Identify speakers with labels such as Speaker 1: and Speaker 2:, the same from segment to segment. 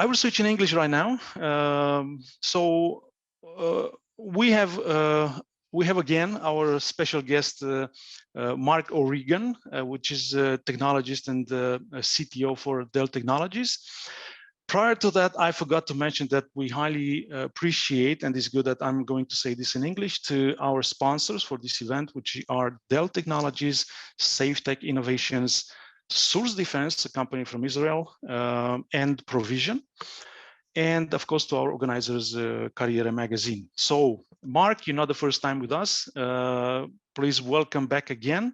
Speaker 1: I will switch in English right now. We have again our special guest, Marc O'Regan, which is a technologist and a CTO for Dell Technologies. Prior to that, I forgot to mention that we highly appreciate, and it's good that I'm going to say this in English, to our sponsors for this event, which are Dell Technologies, SafeTech Innovations, Source Defense, a company from Israel, and Provision, and of course to our organizers, Karriere Magazine. So, Marc, you're not the first time with us. Please welcome back again.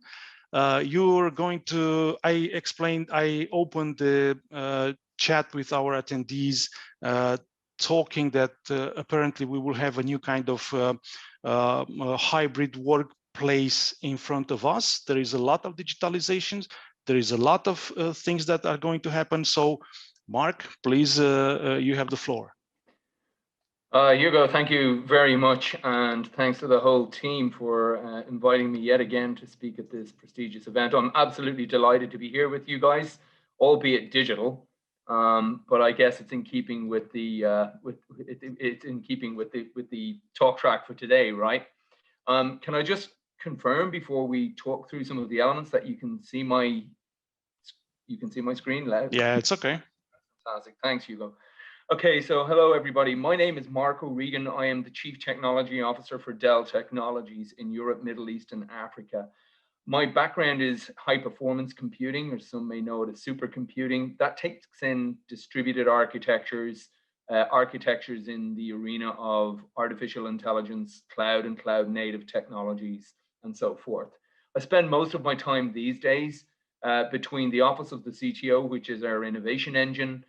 Speaker 1: You're going to, I opened the chat with our attendees, talking that apparently we will have a new kind of hybrid workplace in front of us. There is a lot of digitalizations. There is a lot of things that are going to happen. So, Marc, please, you have the floor.
Speaker 2: Hugo, thank you very much, and thanks to the whole team for inviting me yet again to speak at this prestigious event. I'm absolutely delighted to be here with you guys, albeit digital, but I guess it's in keeping with the talk track for today, right? Can I just confirm before we talk through some of the elements that you can see my screen loud?
Speaker 1: Yeah, it's okay.
Speaker 2: Fantastic, thanks, Hugo. Okay, so hello everybody. My name is Marc O'Regan. I am the Chief Technology Officer for Dell Technologies in Europe, Middle East, and Africa. My background is high performance computing, or some may know it as supercomputing. That takes in distributed architectures, architectures in the arena of artificial intelligence, cloud and cloud native technologies, and so forth. I spend most of my time these days between the Office of the CTO, which is our innovation engine,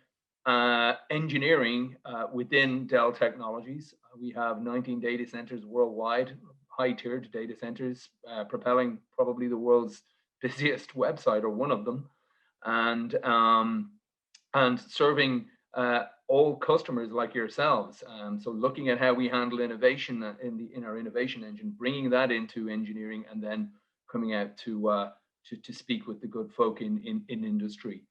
Speaker 2: engineering within Dell Technologies. We have 19 data centers worldwide, high-tiered data centers, propelling probably the world's busiest website, or one of them, and serving all customers like yourselves. So looking at how we handle innovation in our innovation engine, bringing that into engineering, and then coming out to speak with the good folk in industry.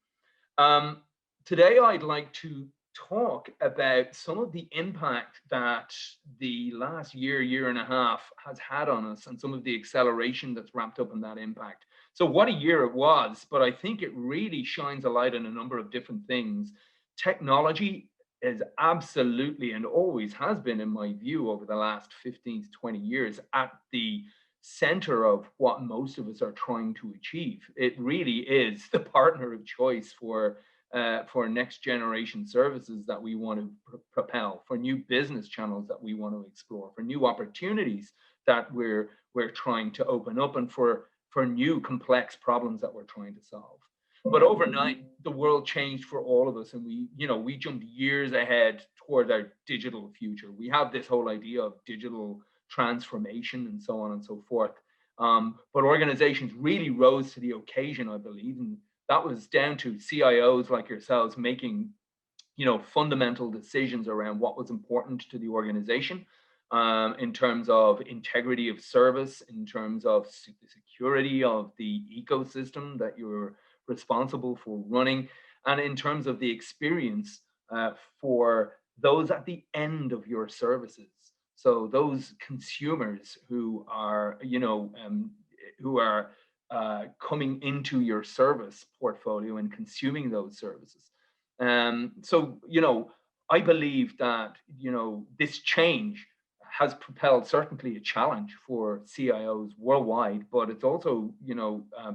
Speaker 2: Today, I'd like to talk about some of the impact that the last year and a half has had on us, and some of the acceleration that's wrapped up in that impact. So what a year it was, but I think it really shines a light on a number of different things. Technology is absolutely, and always has been, in my view, over the last 15 to 20 years, at the center of what most of us are trying to achieve. It really is the partner of choice for next generation services that we want to propel, for new business channels that we want to explore, for new opportunities that we're trying to open up, and for new complex problems that we're trying to solve. But overnight, the world changed for all of us, and we jumped years ahead toward our digital future. We have this whole idea of digital transformation and so on and so forth. But organizations really rose to the occasion, I believe, and that was down to CIOs like yourselves making, fundamental decisions around what was important to the organization, in terms of integrity of service, in terms of security of the ecosystem that you're responsible for running, and in terms of the experience for those at the end of your services. So those consumers who are, coming into your service portfolio and consuming those services. I believe that, this change has propelled certainly a challenge for CIOs worldwide, but it's also,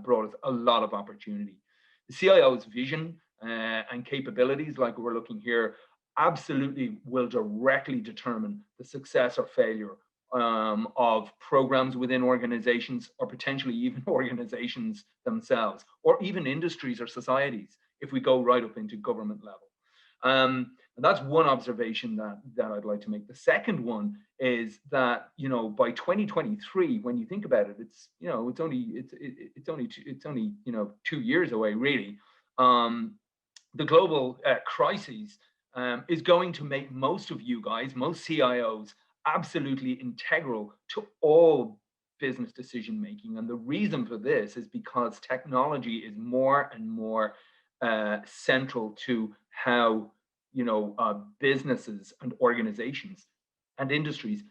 Speaker 2: brought us a lot of opportunity. The CIO's vision and capabilities, like we're looking here, absolutely will directly determine the success or failure of programs within organizations, or potentially even organizations themselves, or even industries or societies, if we go right up into government level. And that's one observation that I'd like to make. The second one is that, by 2023, when you think about it, it's only 2 years away, really. The global crisis is going to make most of you guys, most CIOs, absolutely integral to all business decision making. And the reason for this is because technology is more and more central to how businesses and organizations and industries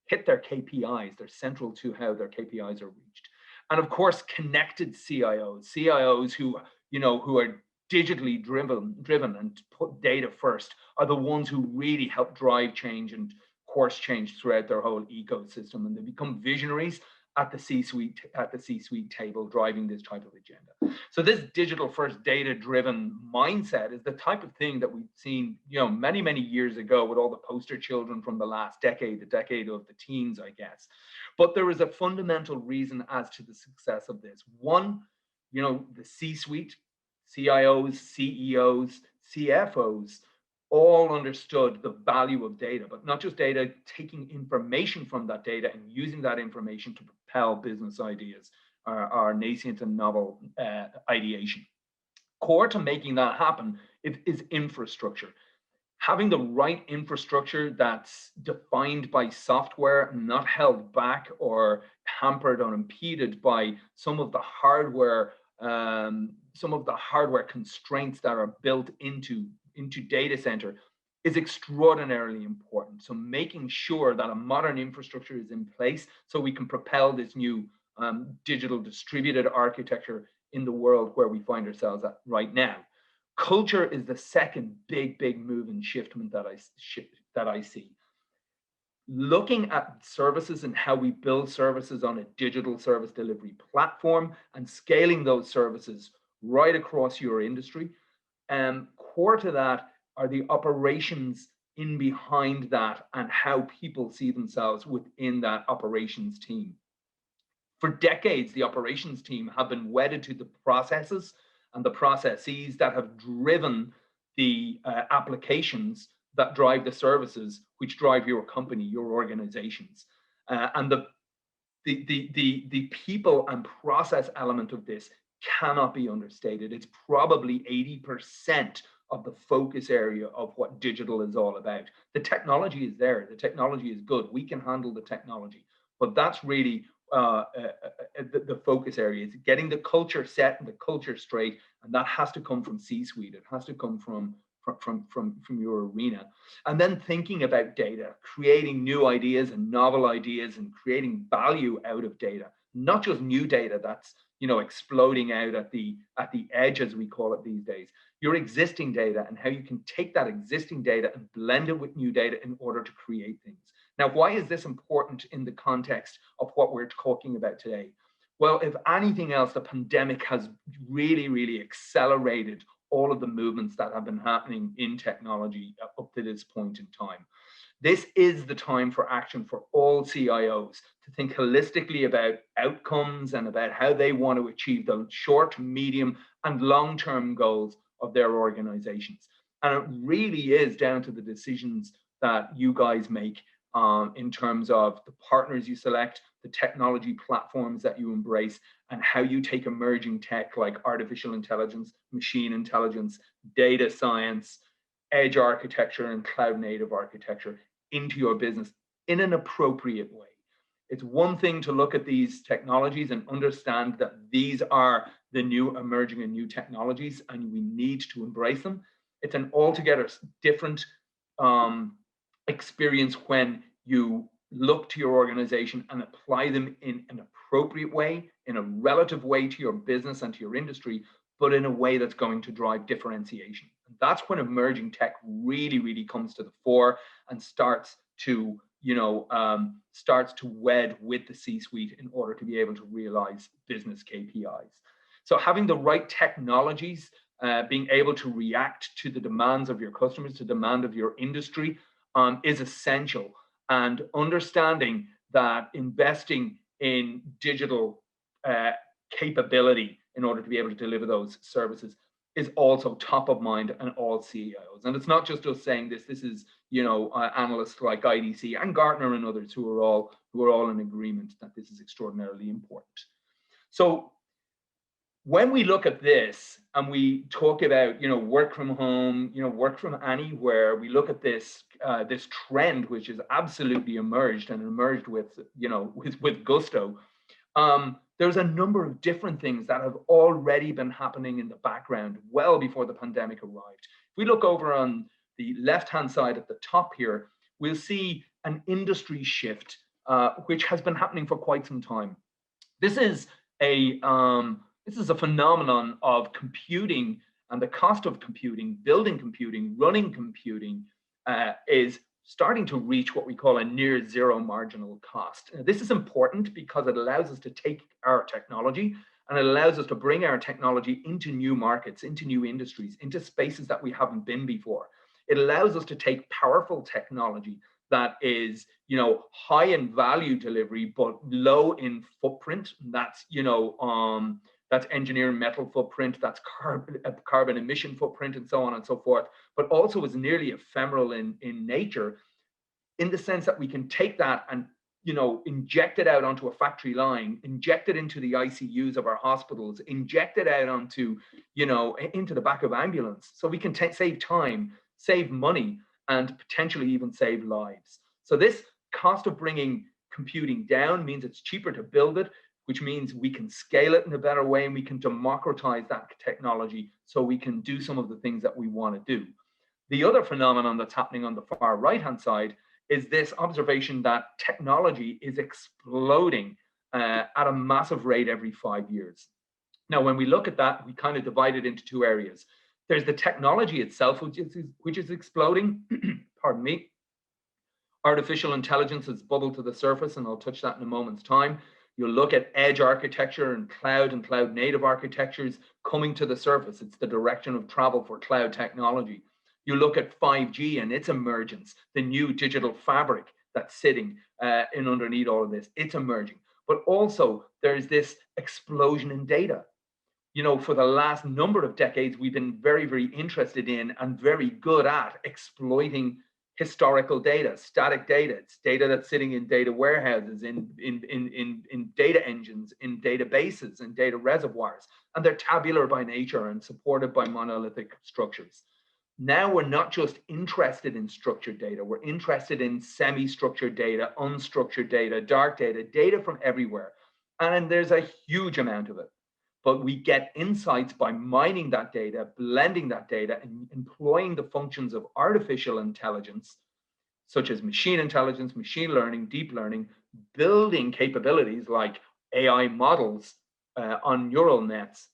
Speaker 2: hit their KPIs. They're central to how their KPIs are reached. And of course, connected CIOs who are digitally driven and put data first are the ones who really help drive change and course change throughout their whole ecosystem, and they become visionaries at the C-suite table, driving this type of agenda. So this digital first data driven mindset is the type of thing that we've seen, many years ago with all the poster children from the last decade, the decade of the teens, I guess. But there is a fundamental reason as to the success of this. One, the C-suite, CIOs, CEOs, CFOs, all understood the value of data, but not just data, taking information from that data and using that information to propel business ideas, our nascent and novel ideation. Core to making that happen is infrastructure. Having the right infrastructure that's defined by software, not held back or hampered or impeded by some of the hardware constraints that are built into data center is extraordinarily important. So making sure that a modern infrastructure is in place so we can propel this new digital distributed architecture in the world where we find ourselves at right now. Culture is the second big move and shiftment that I see. Looking at services and how we build services on a digital service delivery platform and scaling those services right across your industry. Core to that are the operations in behind that and how people see themselves within that operations team. For decades, the operations team have been wedded to the processes and the processes that have driven the applications that drive the services, which drive your company, your organizations. And the people and process element of this cannot be understated. It's probably 80% of the focus area of what digital is all about. The technology is there. The technology is good. We can handle the technology. But that's really the focus area. Is getting the culture set and the culture straight. And that has to come from C-suite. It has to come from your arena. And then thinking about data, creating new ideas and novel ideas and creating value out of data, not just new data that's exploding out at the edge, as we call it these days. Your existing data and how you can take that existing data and blend it with new data in order to create things. Now, why is this important in the context of what we're talking about today? Well, if anything else, the pandemic has really accelerated all of the movements that have been happening in technology up to this point in time. This is the time for action for all CIOs to think holistically about outcomes and about how they want to achieve the short, medium, and long-term goals of their organizations. And it really is down to the decisions that you guys make in terms of the partners you select, the technology platforms that you embrace, and how you take emerging tech like artificial intelligence, machine intelligence, data science, edge architecture, and cloud native architecture into your business in an appropriate way. It's one thing to look at these technologies and understand that these are the new emerging and new technologies and we need to embrace them. It's an altogether different experience when you look to your organization and apply them in an appropriate way, in a relative way to your business and to your industry, but in a way that's going to drive differentiation. And that's when emerging tech really comes to the fore and starts to wed with the C-suite in order to be able to realize business KPIs. So having the right technologies, being able to react to the demands of your customers, to the demand of your industry, is essential. And understanding that investing in digital capability in order to be able to deliver those services is also top of mind on all CEOs. And it's not just us saying this. This is, analysts like IDC and Gartner and others who are all in agreement that this is extraordinarily important. So when we look at this and we talk about, work from home, work from anywhere, we look at this this trend which has absolutely emerged with gusto. There's a number of different things that have already been happening in the background well before the pandemic arrived. If we look over on the left-hand side at the top here, we'll see an industry shift, which has been happening for quite some time. This is a phenomenon of computing, and the cost of computing, building computing, running computing, is starting to reach what we call a near zero marginal cost. This is important because it allows us to take our technology, and it allows us to bring our technology into new markets, into new industries, into spaces that we haven't been before. It allows us to take powerful technology that is, high in value delivery, but low in footprint. That's, that's engineering metal footprint, that's carbon emission footprint, and so on and so forth, but also is nearly ephemeral in nature, in the sense that we can take that and, inject it out onto a factory line, inject it into the ICUs of our hospitals, inject it out onto, into the back of ambulance. So we can save time, save money, and potentially even save lives. So this cost of bringing computing down means it's cheaper to build it, which means we can scale it in a better way, and we can democratize that technology so we can do some of the things that we want to do. The other phenomenon that's happening on the far right-hand side is this observation that technology is exploding at a massive rate every 5 years. Now, when we look at that, we kind of divide it into two areas. There's the technology itself, which is exploding. Pardon me. Artificial intelligence has bubbled to the surface, and I'll touch that in a moment's time. You'll look at edge architecture and cloud native architectures coming to the surface. It's the direction of travel for cloud technology. You look at 5G and its emergence, the new digital fabric that's sitting in underneath all of this. It's emerging. But also there's this explosion in data. For the last number of decades, we've been very, very interested in and very good at exploiting historical data, static data. It's data that's sitting in data warehouses, in data engines, in databases, and data reservoirs. And they're tabular by nature and supported by monolithic structures. Now we're not just interested in structured data, we're interested in semi-structured data, unstructured data, dark data, data from everywhere. And there's a huge amount of it. But we get insights by mining that data, blending that data, and employing the functions of artificial intelligence, such as machine intelligence, machine learning, deep learning, building capabilities like AI models on neural nets,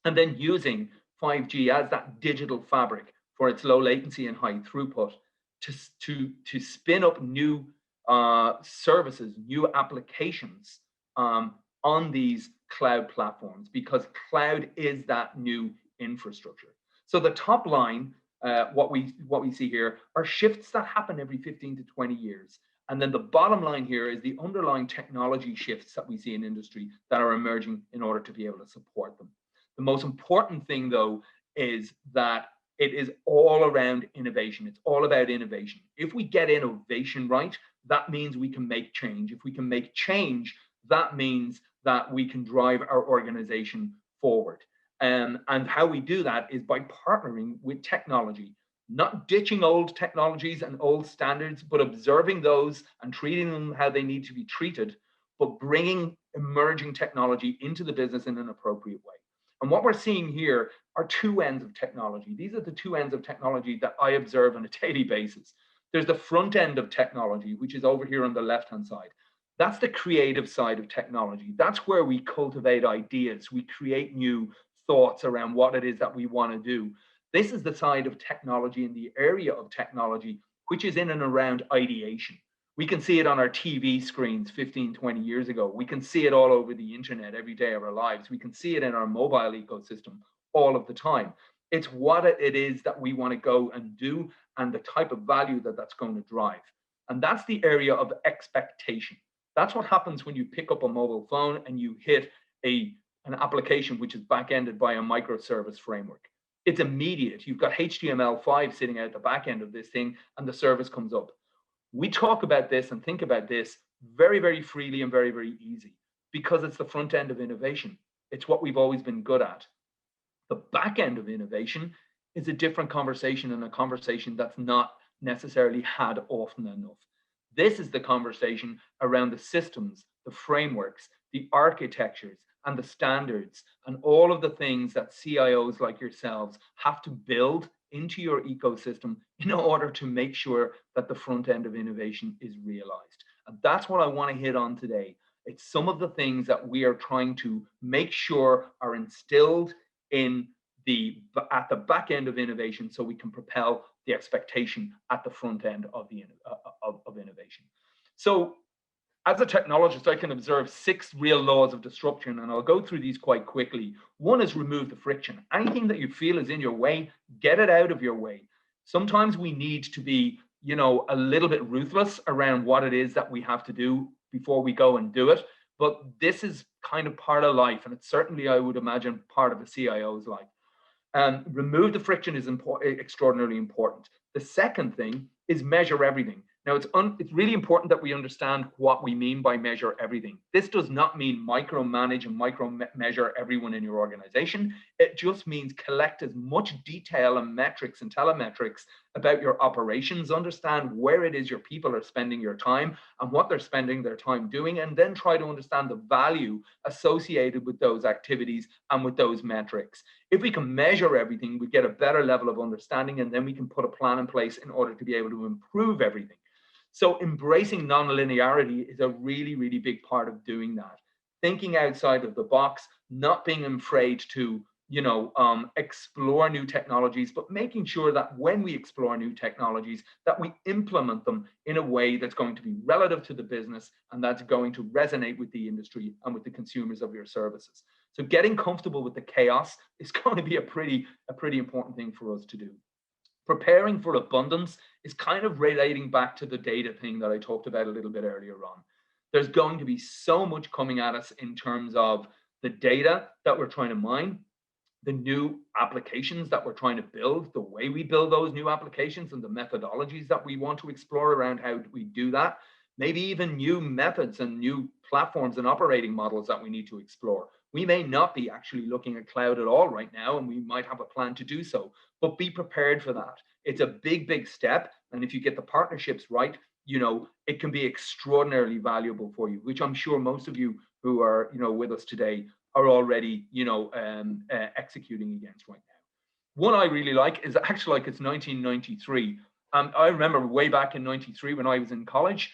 Speaker 2: and then using 5G as that digital fabric for its low latency and high throughput to spin up new services, new applications on these cloud platforms, because cloud is that new infrastructure. So the top line, what we see here are shifts that happen every 15 to 20 years. And then the bottom line here is the underlying technology shifts that we see in industry that are emerging in order to be able to support them. The most important thing, though, is that it is all around innovation. It's all about innovation. If we get innovation right, that means we can make change. If we can make change, that means that we can drive our organization forward. And how we do that is by partnering with technology, not ditching old technologies and old standards, but observing those and treating them how they need to be treated, but bringing emerging technology into the business in an appropriate way. And what we're seeing here are two ends of technology. These are the two ends of technology that I observe on a daily basis. There's the front end of technology, which is over here on the left-hand side. That's the creative side of technology. That's where we cultivate ideas. We create new thoughts around what it is that we want to do. This is the side of technology, in the area of technology, which is in and around ideation. We can see it on our TV screens 15, 20 years ago. We can see it all over the internet every day of our lives. We can see it in our mobile ecosystem all of the time. It's what it is that we want to go and do, and the type of value that that's going to drive. And that's the area of expectation. That's what happens when you pick up a mobile phone and you hit an application which is back-ended by a microservice framework. It's immediate. You've got HTML5 sitting out the back end of this thing, and the service comes up. We talk about this and think about this very, very freely and very, very easy, because it's the front end of innovation. It's what we've always been good at. The back end of innovation is a different conversation, and a conversation that's not necessarily had often enough. This is the conversation around the systems, the frameworks, the architectures, and the standards, and all of the things that CIOs like yourselves have to build into your ecosystem in order to make sure that the front end of innovation is realized. And that's what I want to hit on today. It's some of the things that we are trying to make sure are instilled at the back end of innovation, so we can propel the expectation at the front end of innovation. So as a technologist, I can observe 6 real laws of disruption, and I'll go through these quite quickly. One is remove the friction. Anything that you feel is in your way, get it out of your way. Sometimes we need to be, a little bit ruthless around what it is that we have to do before we go and do it. But this is kind of part of life, and it's certainly, I would imagine, part of a CIO's life. Remove the friction is extraordinarily important. The second thing is measure everything. Now, it's really important that we understand what we mean by measure everything. This does not mean micromanage and micro-measure everyone in your organization. It just means collect as much detail and metrics and telemetrics about your operations, understand where it is your people are spending your time and what they're spending their time doing, and then try to understand the value associated with those activities and with those metrics. If we can measure everything, we get a better level of understanding, and then we can put a plan in place in order to be able to improve everything. So embracing non-linearity is a really, really big part of doing that. Thinking outside of the box, not being afraid to, explore new technologies, but making sure that when we explore new technologies, that we implement them in a way that's going to be relative to the business and that's going to resonate with the industry and with the consumers of your services. So getting comfortable with the chaos is going to be a pretty important thing for us to do. Preparing for abundance is kind of relating back to the data thing that I talked about a little bit earlier on. There's going to be so much coming at us in terms of the data that we're trying to mine, the new applications that we're trying to build, the way we build those new applications and the methodologies that we want to explore around how we do that, maybe even new methods and new platforms and operating models that we need to explore. We may not be actually looking at cloud at all right now, and we might have a plan to do so, but be prepared for that. It's a big, big step. And if you get the partnerships right, it can be extraordinarily valuable for you, which I'm sure most of you who are, with us today are already, executing against right now. One I really like is actually like it's 1993. I remember way back in 93 when I was in college,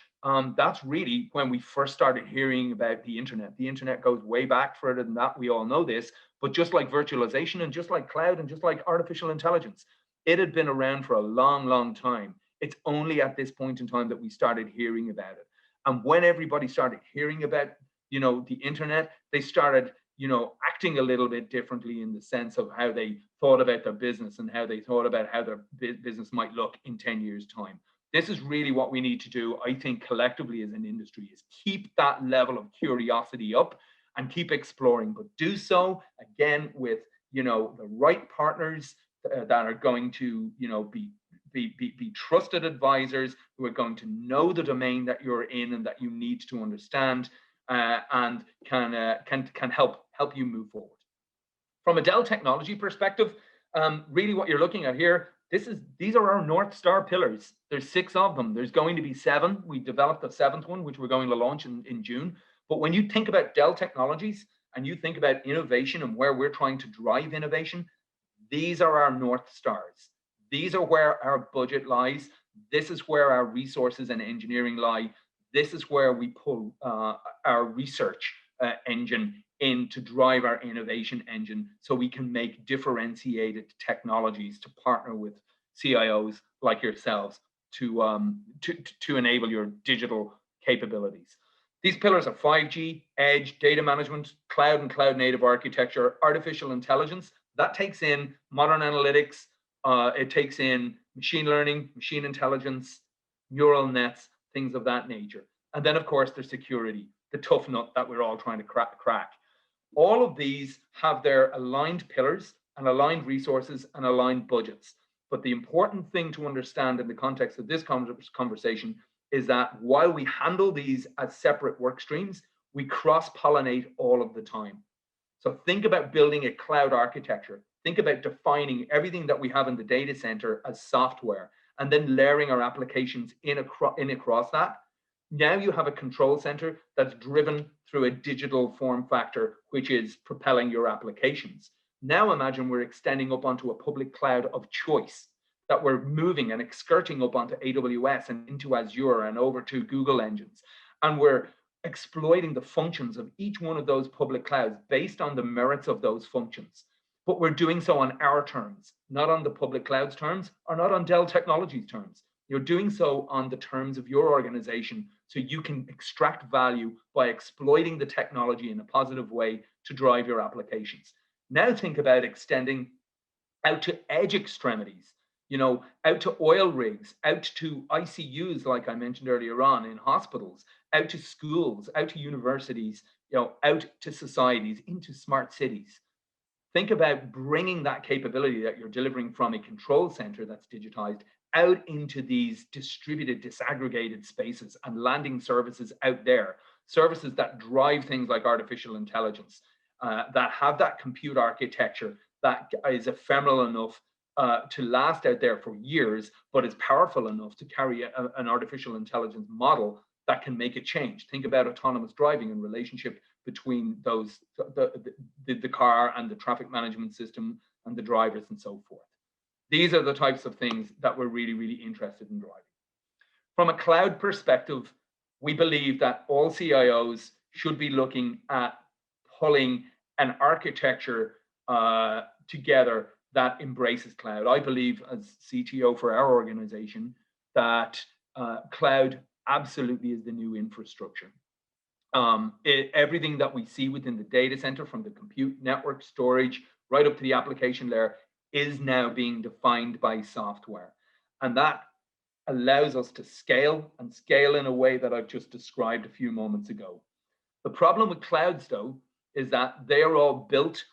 Speaker 2: that's really when we first started hearing about the internet. The internet goes way back further than that. We all know this, but just like virtualization and just like cloud and just like artificial intelligence, it had been around for a long, long time. It's only at this point in time that we started hearing about it. And when everybody started hearing about, the internet, they started, acting a little bit differently in the sense of how they thought about their business and how they thought about how their business might look in 10 years' time. This is really what we need to do, I think, collectively as an industry, is keep that level of curiosity up and keep exploring, but do so again with, the right partners that are going to, be trusted advisors who are going to know the domain that you're in and that you need to understand, and can help you move forward. From a Dell technology perspective, really what you're looking at here, these are our North Star pillars. There's 6 of them. There's going to be 7. We developed the 7th one, which we're going to launch in June. But when you think about Dell Technologies and you think about innovation and where we're trying to drive innovation, these are our North Stars. These are where our budget lies. This is where our resources and engineering lie. This is where we pull our research engine in to drive our innovation engine, so we can make differentiated technologies to partner with CIOs like yourselves to enable your digital capabilities. These pillars are 5G, edge, data management, cloud and cloud native architecture, artificial intelligence. That takes in modern analytics. It takes in machine learning, machine intelligence, neural nets, things of that nature. And then, of course, there's security, the tough nut that we're all trying to crack. All of these have their aligned pillars and aligned resources and aligned budgets. But the important thing to understand in the context of this conversation is that while we handle these as separate work streams, we cross-pollinate all of the time. So think about building a cloud architecture. Think about defining everything that we have in the data center as software, and then layering our applications in across that. Now you have a control center that's driven through a digital form factor, which is propelling your applications. Now imagine we're extending up onto a public cloud of choice, that we're moving and skirting up onto AWS and into Azure and over to Google engines. And we're exploiting the functions of each one of those public clouds based on the merits of those functions. But we're doing so on our terms, not on the public cloud's terms, or not on Dell Technologies' terms. You're doing so on the terms of your organization, so you can extract value by exploiting the technology in a positive way to drive your applications. Now think about extending out to edge extremities, out to oil rigs, out to ICUs, like I mentioned earlier on, in hospitals, out to schools, out to universities, out to societies, into smart cities. Think about bringing that capability that you're delivering from a control center that's digitized out into these distributed, disaggregated spaces and landing services out there, services that drive things like artificial intelligence, that have that compute architecture that is ephemeral enough to last out there for years, but is powerful enough to carry an artificial intelligence model that can make a change. Think about autonomous driving in relationship between the car and the traffic management system and the drivers and so forth. These are the types of things that we're really, really interested in driving. From a cloud perspective, we believe that all CIOs should be looking at pulling an architecture together that embraces cloud. I believe, as CTO for our organization, that cloud absolutely is the new infrastructure. Everything that we see within the data center, from the compute network storage right up to the application layer, is now being defined by software. And that allows us to scale, and scale in a way that I've just described a few moments ago. The problem with clouds, though, is that they are all built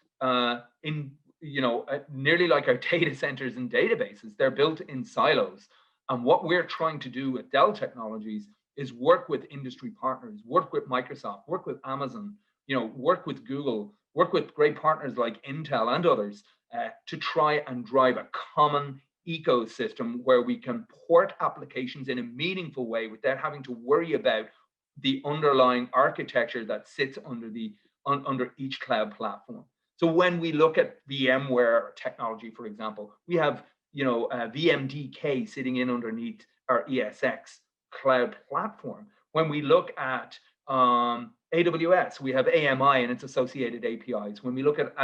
Speaker 2: in, nearly like our data centers and databases. They're built in silos. And what we're trying to do at Dell Technologies is work with industry partners, work with Microsoft, work with Amazon, work with Google, work with great partners like Intel and others to try and drive a common ecosystem where we can port applications in a meaningful way without having to worry about the underlying architecture that sits under each cloud platform. So when we look at VMware technology, for example, we have VMDK sitting in underneath our ESX cloud platform. When we look at AWS, we have AMI and its associated APIs. When we look at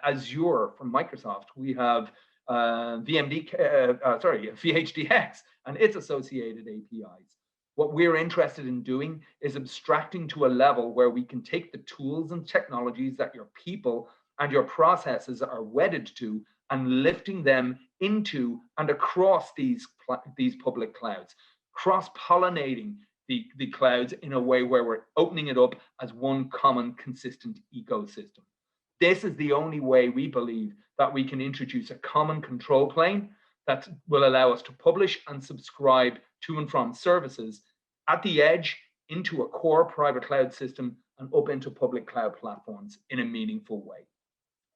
Speaker 2: Azure from Microsoft, we have VHDX and its associated APIs. What we're interested in doing is abstracting to a level where we can take the tools and technologies that your people and your processes are wedded to and lifting them into and across these public clouds, cross-pollinating the clouds in a way where we're opening it up as one common, consistent ecosystem. This is the only way we believe that we can introduce a common control plane that will allow us to publish and subscribe to and from services at the edge into a core private cloud system and up into public cloud platforms in a meaningful way.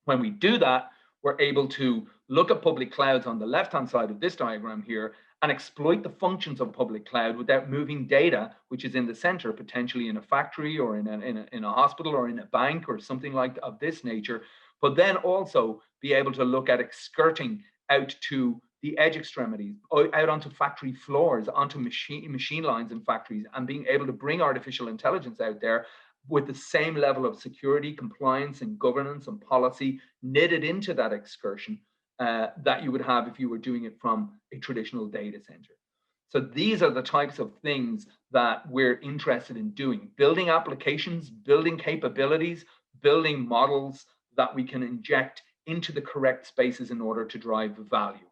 Speaker 2: When we do that, we're able to look at public clouds on the left-hand side of this diagram here and exploit the functions of public cloud without moving data, which is in the center, potentially in a factory or in a hospital or in a bank or something like of this nature, but then also be able to look at skirting out to the edge extremities, out onto factory floors, onto machine lines in factories, and being able to bring artificial intelligence out there with the same level of security, compliance, and governance and policy knitted into that excursion that you would have if you were doing it from a traditional data center. So these are the types of things that we're interested in doing: building applications, building capabilities, building models that we can inject into the correct spaces in order to drive value.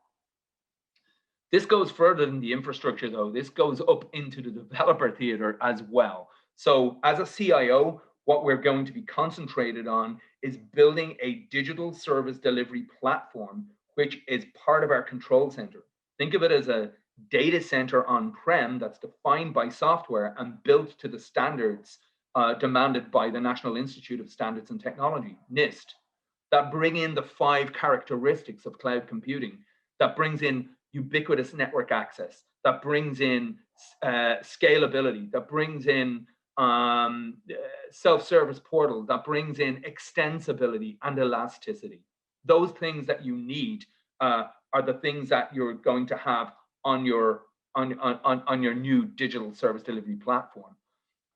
Speaker 2: This goes further than the infrastructure, though. This goes up into the developer theater as well. So as a CIO, what we're going to be concentrated on is building a digital service delivery platform, which is part of our control center. Think of it as a data center on-prem that's defined by software and built to the standards demanded by the National Institute of Standards and Technology, NIST, that bring in the 5 characteristics of cloud computing, that brings in ubiquitous network access, that brings in scalability, that brings in self-service portal, that brings in extensibility and elasticity. Those things that you need are the things that you're going to have on your new digital service delivery platform.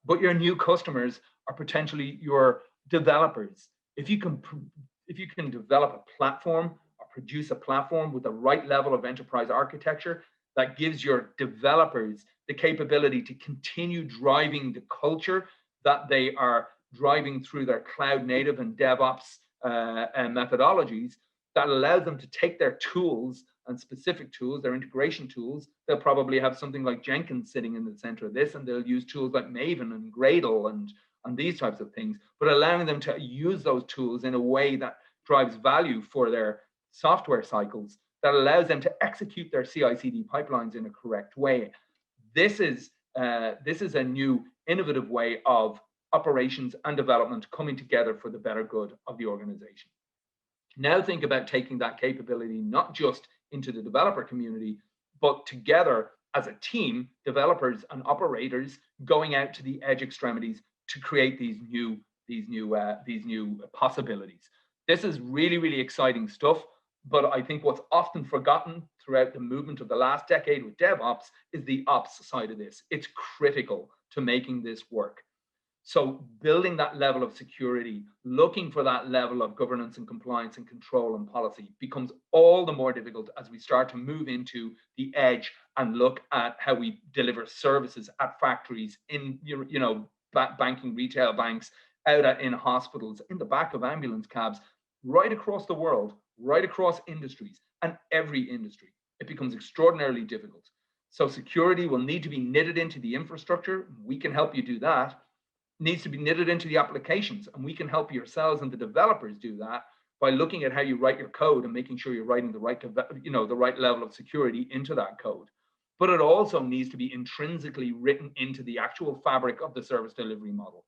Speaker 2: But your new customers are potentially your developers. If you can develop a platform or produce a platform with the right level of enterprise architecture that gives your developers the capability to continue driving the culture that they are driving through their cloud native and DevOps methodologies, that allows them to take their tools and specific tools, their integration tools. They'll probably have something like Jenkins sitting in the center of this, and they'll use tools like Maven and Gradle and these types of things, but allowing them to use those tools in a way that drives value for their software cycles, that allows them to execute their CI/CD pipelines in a correct way. This is a new innovative way of operations and development coming together for the better good of the organization. Now think about taking that capability not just into the developer community, but together as a team, developers and operators going out to the edge extremities to create these new possibilities. This is really, really exciting stuff. But I think what's often forgotten throughout the movement of the last decade with DevOps is the ops side of this. It's critical to making this work. So building that level of security, looking for that level of governance and compliance and control and policy becomes all the more difficult as we start to move into the edge and look at how we deliver services at factories, in banking, retail banks, in hospitals, in the back of ambulance cabs, right across the world, right across industries, and every industry. It becomes extraordinarily difficult. So security will need to be knitted into the infrastructure. We can help you do that. It needs to be knitted into the applications, and we can help yourselves and the developers do that by looking at how you write your code and making sure you're writing the right level of security into that code. But it also needs to be intrinsically written into the actual fabric of the service delivery model.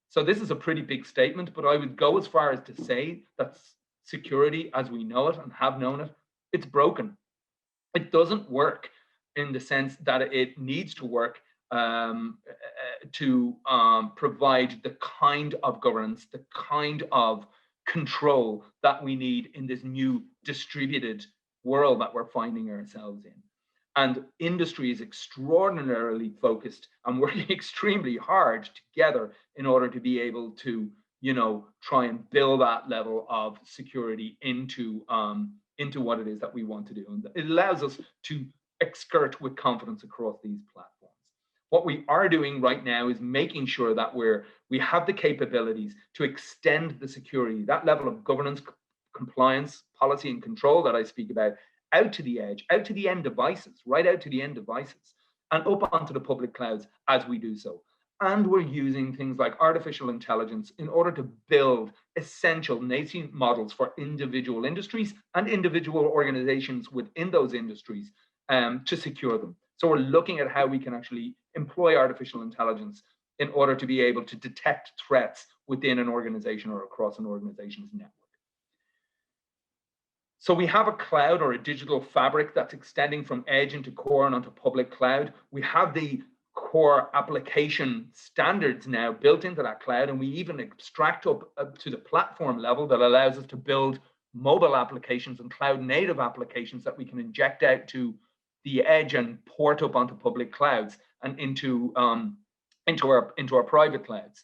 Speaker 2: So this is a pretty big statement, but I would go as far as to say that security as we know it and have known it, it's broken. It doesn't work in the sense that it needs to work to provide the kind of governance, the kind of control that we need in this new distributed world that we're finding ourselves in. And industry is extraordinarily focused and working extremely hard together in order to be able to, try and build that level of security into what it is that we want to do. And it allows us to skirt with confidence across these platforms. What we are doing right now is making sure that we have the capabilities to extend the security, that level of governance, compliance, policy, and control that I speak about, out to the edge, out to the end devices, right out to the end devices, and up onto the public clouds as we do so. And we're using things like artificial intelligence in order to build essential nascent models for individual industries and individual organizations within those industries to secure them. So we're looking at how we can actually employ artificial intelligence in order to be able to detect threats within an organization or across an organization's network. So we have a cloud or a digital fabric that's extending from edge into core and onto public cloud. We have the core application standards now built into that cloud, and we even extract up to the platform level that allows us to build mobile applications and cloud native applications that we can inject out to the edge and port up onto public clouds and into our private clouds.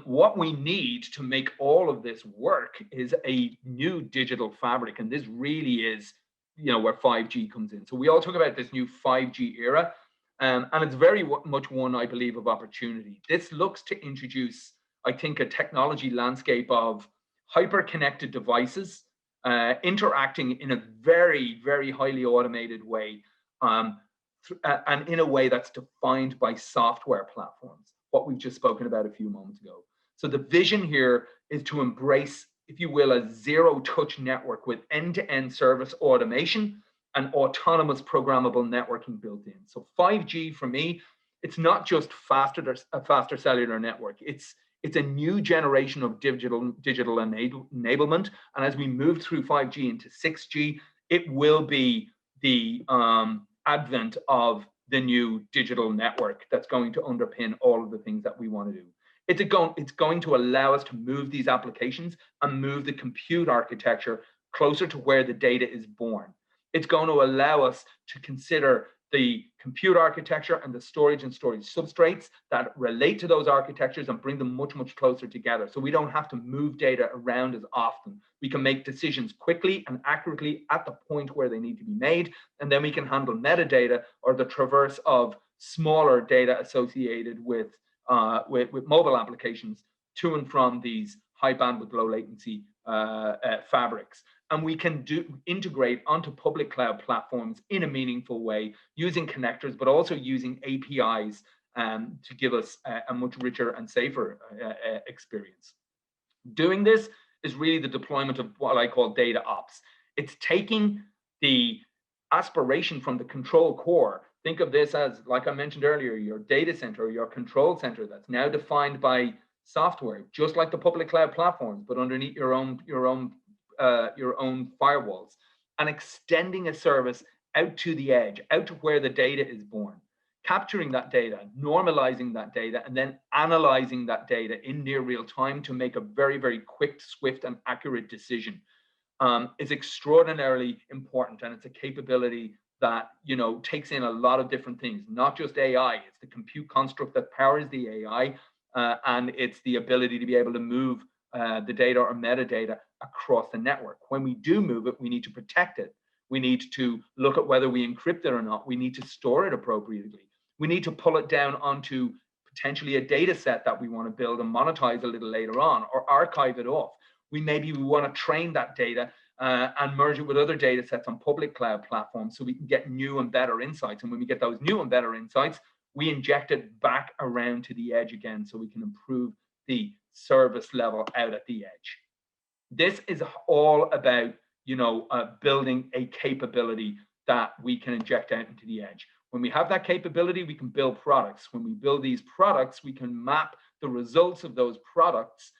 Speaker 2: What we need to make all of this work is a new digital fabric, and this really is, where 5G comes in. So we all talk about this new 5G era, and it's very much one, I believe, of opportunity. This looks to introduce, I think, a technology landscape of hyper-connected devices interacting in a very, very highly automated way, and in a way that's defined by software platforms, what we've just spoken about a few moments ago. So the vision here is to embrace, if you will, a zero-touch network with end-to-end service automation and autonomous programmable networking built in. So 5G, for me, it's not just a faster cellular network. It's a new generation of digital enablement. And as we move through 5G into 6G, it will be the advent of the new digital network that's going to underpin all of the things that we want to do. It's going to allow us to move these applications and move the compute architecture closer to where the data is born. It's going to allow us to consider the compute architecture and the storage substrates that relate to those architectures and bring them much, much closer together. So we don't have to move data around as often. We can make decisions quickly and accurately at the point where they need to be made. And then we can handle metadata, or the traverse of smaller data associated with mobile applications to and from these high bandwidth, low latency fabrics. And we can integrate onto public cloud platforms in a meaningful way, using connectors, but also using APIs to give us a much richer and safer experience. Doing this is really the deployment of what I call data ops. It's taking the aspiration from the control core. Think of this as, like I mentioned earlier, your data center or your control center that's now defined by software, just like the public cloud platforms, but underneath your own firewalls, and extending a service out to the edge, out to where the data is born, capturing that data, normalizing that data, and then analyzing that data in near real time to make a very, very quick, swift, and accurate decision is extraordinarily important. And it's a capability that, you know, takes in a lot of different things, not just AI. It's the compute construct that powers the AI, and it's the ability to be able to move the data or metadata across the network. When we do move it, we need to protect it. We need to look at whether we encrypt it or not. We need to store it appropriately. We need to pull it down onto potentially a data set that we want to build and monetize a little later on, or archive it off. Maybe we want to train that data and merge it with other data sets on public cloud platforms so we can get new and better insights. And when we get those new and better insights, we inject it back around to the edge again so we can improve the service level out at the edge. This is all about, you know, building a capability that we can inject out into the edge. When we have that capability, we can build products. When we build these products, we can map the results of those products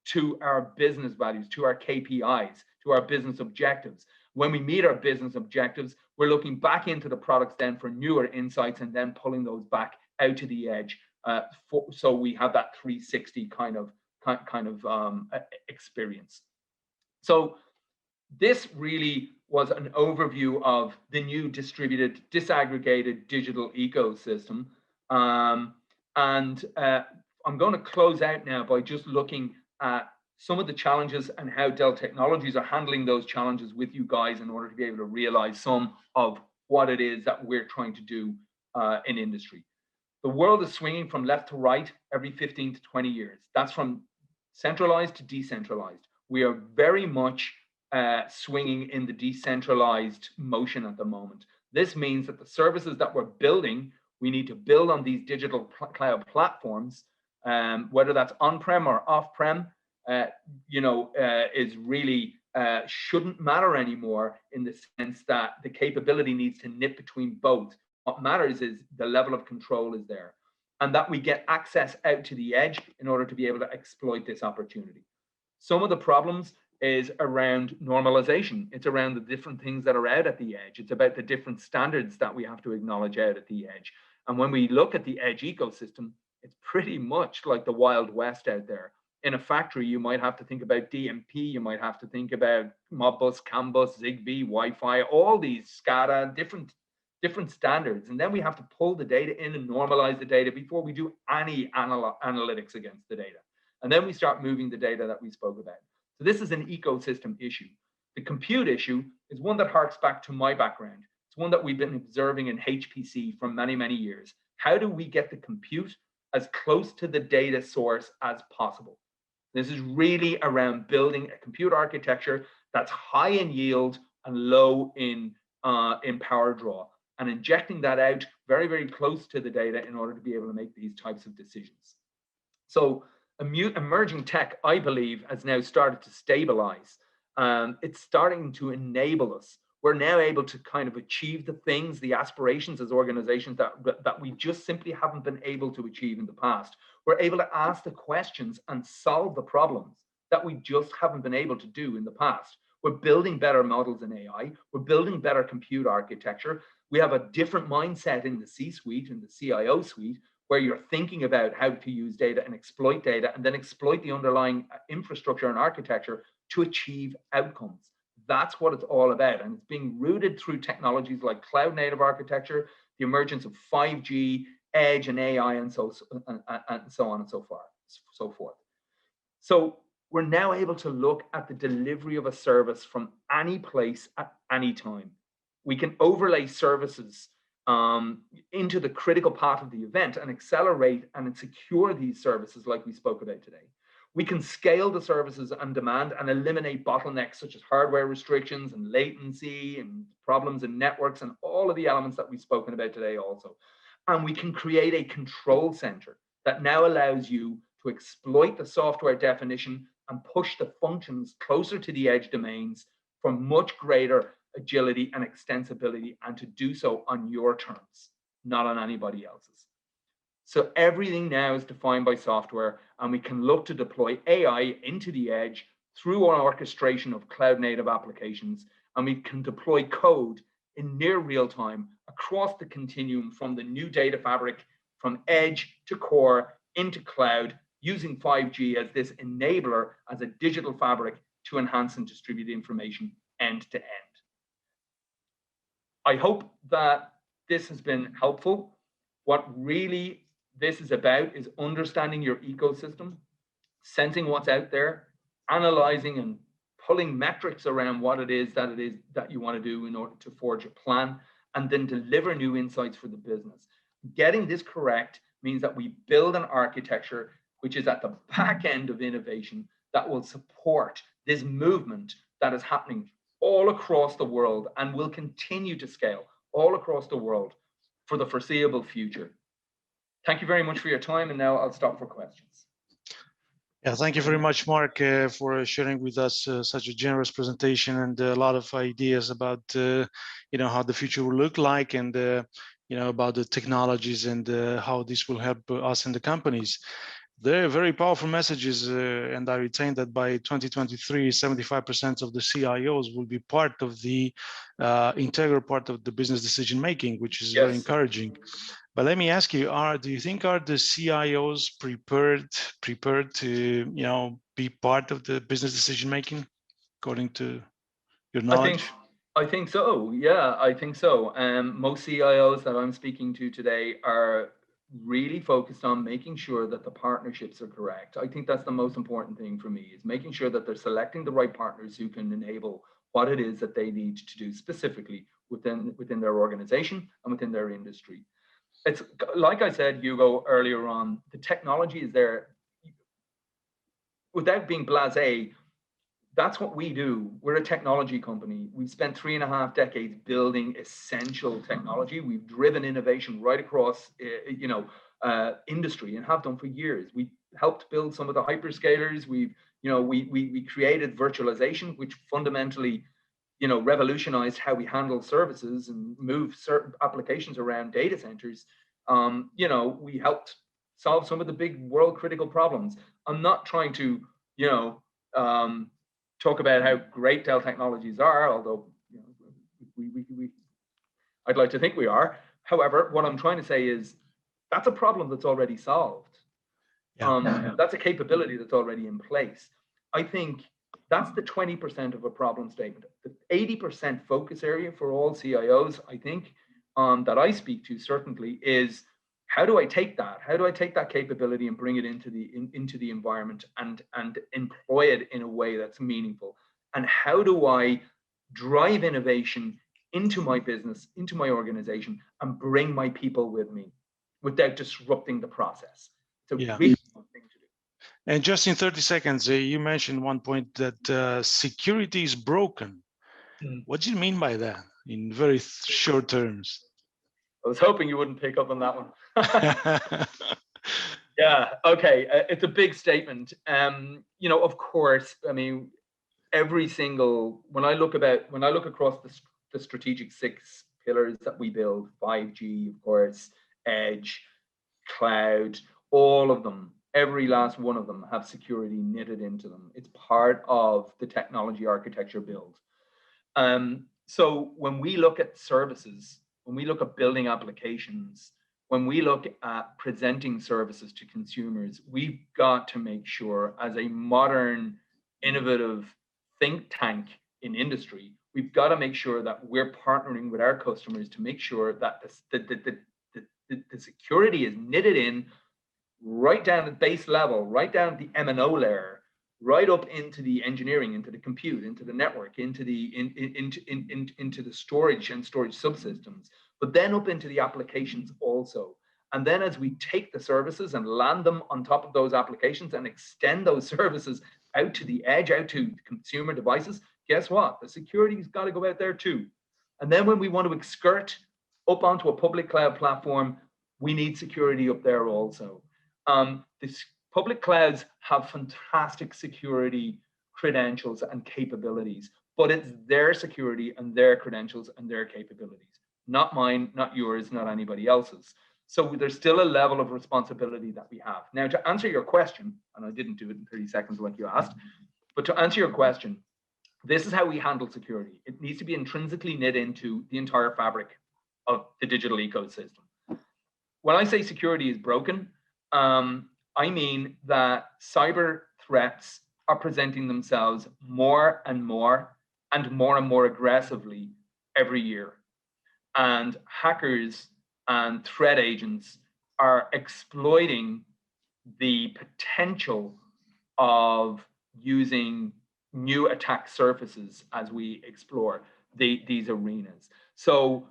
Speaker 2: to our business values, to our KPIs, to our business objectives. When we meet our business objectives, we're looking back into the products then for newer insights and then pulling those back out to the edge. So we have that 360 kind of experience. So this really was an overview of the new distributed, disaggregated digital ecosystem. I'm going to close out now by just looking at some of the challenges and how Dell Technologies are handling those challenges with you guys in order to be able to realize some of what it is that we're trying to do in industry. The world is swinging from left to right every 15 to 20 years. That's from centralized to decentralized. We are very much swinging in the decentralized motion at the moment. This means that the services that we're building, we need to build on these digital cloud platforms, whether that's on-prem or off-prem, is really shouldn't matter anymore, in the sense that the capability needs to knit between both. What matters is the level of control is there, and that we get access out to the edge in order to be able to exploit this opportunity. Some of the problems is around normalization. It's around the different things that are out at the edge. It's about the different standards that we have to acknowledge out at the edge. And when we look at the edge ecosystem, it's pretty much like the Wild West out there. In a factory, you might have to think about DMP, you might have to think about Modbus, CAN bus, Zigbee, Wi-Fi, all these SCADA, different standards. And then we have to pull the data in and normalize the data before we do any analytics against the data. And then we start moving the data that we spoke about. So this is an ecosystem issue. The compute issue is one that harks back to my background. It's one that we've been observing in HPC for many, many years. How do we get the compute as close to the data source as possible? This is really around building a compute architecture that's high in yield and low in power draw, and injecting that out very, very close to the data in order to be able to make these types of decisions. So emerging tech, I believe, has now started to stabilize. It's starting to enable us. We're now able to kind of achieve the things, the aspirations as organizations that we just simply haven't been able to achieve in the past. We're able to ask the questions and solve the problems that we just haven't been able to do in the past. We're building better models in AI. We're building better compute architecture. We have a different mindset in the C-suite, in the CIO suite. where you're thinking about how to use data and then exploit the underlying infrastructure and architecture to achieve outcomes. That's what it's all about. And it's being rooted through technologies like cloud native architecture, the emergence of 5G, edge and AI, and so on and so forth. So we're now able to look at the delivery of a service from any place at any time. We can overlay services into the critical path of the event and accelerate and secure these services like we spoke about today. We can scale the services on demand and eliminate bottlenecks such as hardware restrictions and latency and problems in networks and all of the elements that we've spoken about today also. And we can create a control center that now allows you to exploit the software definition and push the functions closer to the edge domains for much greater agility and extensibility, and to do so on your terms, not on anybody else's. So everything now is defined by software, and we can look to deploy AI into the edge through an orchestration of cloud native applications, and we can deploy code in near real time across the continuum from the new data fabric, from edge to core into cloud, using 5G as this enabler, as a digital fabric to enhance and distribute information end to end. I hope that this has been helpful. What really this is about is understanding your ecosystem, sensing what's out there, analyzing and pulling metrics around what it is that you want to do in order to forge a plan, and then deliver new insights for the business. Getting this correct means that we build an architecture which is at the back end of innovation that will support this movement that is happening all across the world and will continue to scale all across the world for the foreseeable future. Thank you very much for your time, and now I'll stop for questions.
Speaker 1: Yeah, thank you very much, Mark, for sharing with us such a generous presentation and a lot of ideas about how the future will look like, and about the technologies and how this will help us in the companies. They're very powerful messages, and I retain that by 2023, 75% of the CIOs will be part of the integral part of the business decision making, which is very encouraging. But let me ask you: do you think are the CIOs prepared to be part of the business decision making, according to your knowledge?
Speaker 2: I think so. Yeah, I think so. Most CIOs that I'm speaking to today are really focused on making sure that the partnerships are correct. I think that's the most important thing for me, is making sure that they're selecting the right partners who can enable what it is that they need to do specifically within their organization and within their industry. It's like I said, Hugo, earlier on, the technology is there. Without being blasé, that's what we do. We're a technology company. We've spent 3.5 decades building essential technology. We've driven innovation right across, industry, and have done for years. We helped build some of the hyperscalers. We created virtualization, which fundamentally, revolutionized how we handle services and move certain applications around data centers. We helped solve some of the big world critical problems. I'm not trying to, talk about how great Dell technologies are, although I'd like to think we are. However, what I'm trying to say is that's a problem that's already solved. That's a capability that's already in place. I think that's the 20% of a problem statement. The 80% focus area for all CIOs, I think, that I speak to certainly, is how do I take that? How do I take that capability and bring it into the environment and employ it in a way that's meaningful? And how do I drive innovation into my business, into my organization, and bring my people with me without disrupting the process? It's a really fun thing to do.
Speaker 1: And just in 30 seconds, you mentioned one point that security is broken. What do you mean by that in very short terms?
Speaker 2: I was hoping you wouldn't pick up on that one. Yeah, okay. It's a big statement. Of course, I mean, when I look across the strategic 6 pillars that we build, 5G, of course, edge, cloud, all of them, every last one of them have security knitted into them. It's part of the technology architecture build. So when we look at services, when we look at building applications, when we look at presenting services to consumers, we've got to make sure, as a modern, innovative think tank in industry, we've got to make sure that we're partnering with our customers to make sure that the security is knitted in right down at base level, right down at the M&O layer, right up into the engineering, into the compute, into the network, into the into the storage and storage subsystems, but then up into the applications also. And then as we take the services and land them on top of those applications and extend those services out to the edge, out to consumer devices, guess what? The security's got to go out there too. And then when we want to skirt up onto a public cloud platform, we need security up there also. This public clouds have fantastic security credentials and capabilities, but it's their security and their credentials and their capabilities, not mine, not yours, not anybody else's. So there's still a level of responsibility that we have. Now, to answer your question, and I didn't do it in 30 seconds like you asked, but to answer your question, this is how we handle security. It needs to be intrinsically knit into the entire fabric of the digital ecosystem. When I say security is broken, I mean that cyber threats are presenting themselves more and more aggressively every year. And hackers and threat agents are exploiting the potential of using new attack surfaces as we explore these arenas. So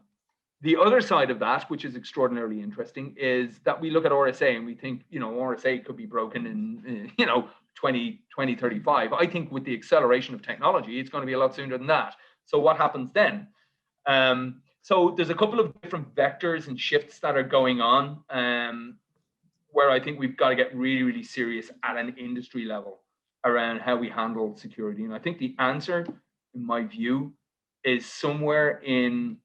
Speaker 2: the other side of that, which is extraordinarily interesting, is that we look at RSA and we think, RSA could be broken in, 2035. I think with the acceleration of technology, it's going to be a lot sooner than that. So what happens then? So there's a couple of different vectors and shifts that are going on where I think we've got to get really, really serious at an industry level around how we handle security. And I think the answer, in my view, is somewhere in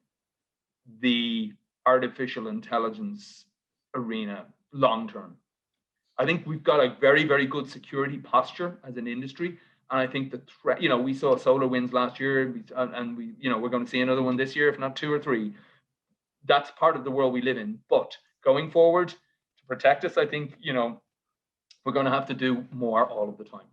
Speaker 2: the artificial intelligence arena long term. I think we've got a very, very good security posture as an industry. And I think the threat, we saw SolarWinds last year, and we're going to see another one this year, if not 2 or 3. That's part of the world we live in. But going forward, to protect us, I think, we're going to have to do more all of the time.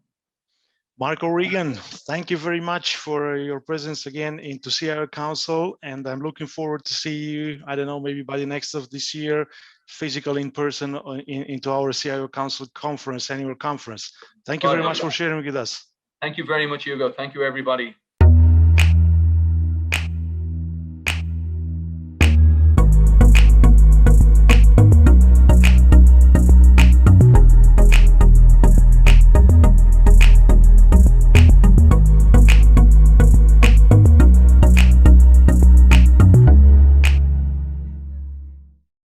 Speaker 1: Marc O'Regan, thank you very much for your presence again into CIO Council, and I'm looking forward to see you, I don't know, maybe by the next of this year, physical in person into our CIO Council conference, annual conference. Thank you very much for sharing with us.
Speaker 2: Thank you very much, Hugo. Thank you, everybody.